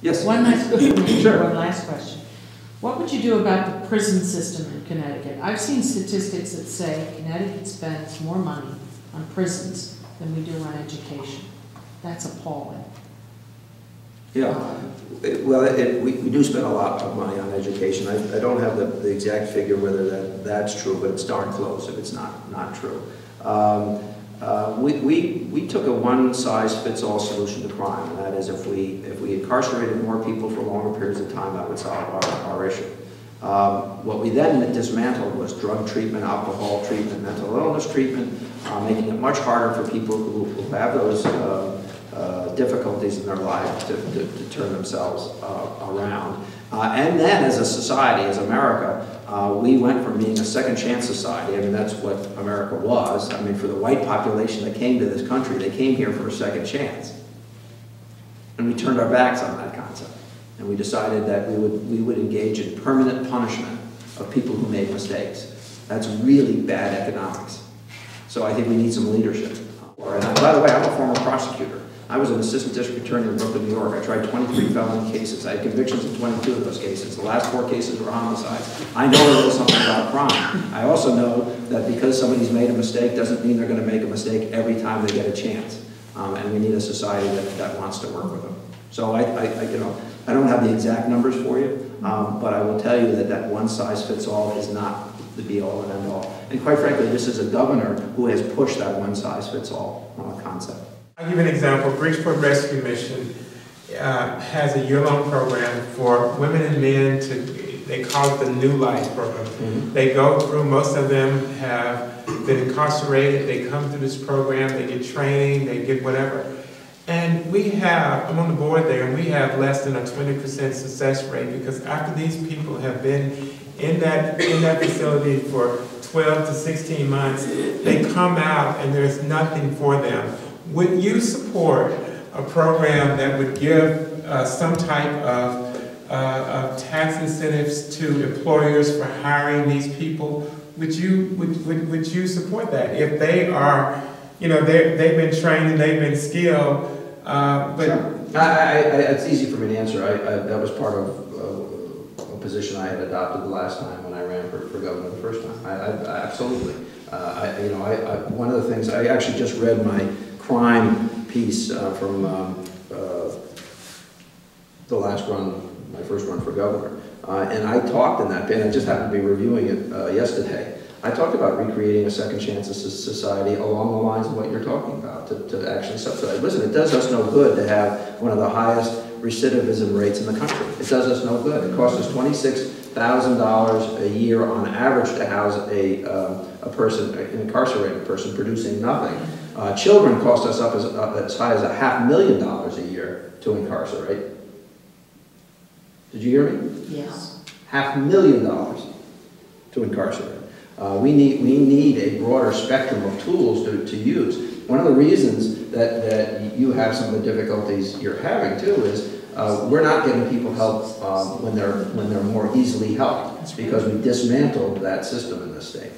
Yes. One last, Sure. one last question. What would you do about the prison system in Connecticut? I've seen statistics that say Connecticut spends more money on prisons than we do on education. That's appalling. Yeah, well, we do spend a lot of money on education. I don't have the exact figure whether that's true, but it's darn close if it's not true. We took a one-size-fits-all solution to crime, and that is if we incarcerated more people for longer periods of time, that would solve our issue. What we then dismantled was drug treatment, alcohol treatment, mental illness treatment, making it much harder for people who have those difficulties in their life to turn themselves around. And then as a society, as America, we went from being a second chance society. I mean, that's what America was. I mean, for the white population that came to this country, they came here for a second chance. And we turned our backs on that concept. And we decided that we would engage in permanent punishment of people who made mistakes. That's really bad economics. So I think we need some leadership. And by the way, I'm a former prosecutor. I was an assistant district attorney in Brooklyn, New York. I tried 23 felony cases. I had convictions in 22 of those cases. The last 4 cases were homicides. I know a little something about crime. I also know that because somebody's made a mistake doesn't mean they're going to make a mistake every time they get a chance. And we need a society that wants to work with them. So I don't have the exact numbers for you, but I will tell you that one-size-fits-all is not the be-all and end-all. And quite frankly, this is a governor who has pushed that one-size-fits-all concept. I'll give you an example. Bridgeport Rescue Mission has a year-long program for women and men they call it the New Life program. Mm-hmm. They go through, most of them have been incarcerated, they come through this program, they get training, they get whatever. And I'm on the board there, and we have less than a 20% success rate because after these people have been in that facility for 12 to 16 months, they come out and there's nothing for them. Would you support a program that would give some type of tax incentives to employers for hiring these people? Would you support that if they are, they've been trained and they've been skilled? Sure. It's easy for me to answer. That was part of a position I had adopted the last time when I ran for governor the first time. Absolutely. One of the things I actually just read my crime piece from the last run, my first run for governor, and I talked in that, and I just happened to be reviewing it yesterday. I talked about recreating a second chance society along the lines of what you're talking about, to actually subsidize. Listen, it does us no good to have one of the highest recidivism rates in the country. It does us no good. It costs us $26,000 a year on average to house a person, an incarcerated person, producing nothing. Children cost us up as high as $500,000 a year to incarcerate. Did you hear me? Yes. $500,000 to incarcerate. We need a broader spectrum of tools to use. One of the reasons that you have some of the difficulties you're having too is we're not getting people help when they're more easily helped because we dismantled that system in this state.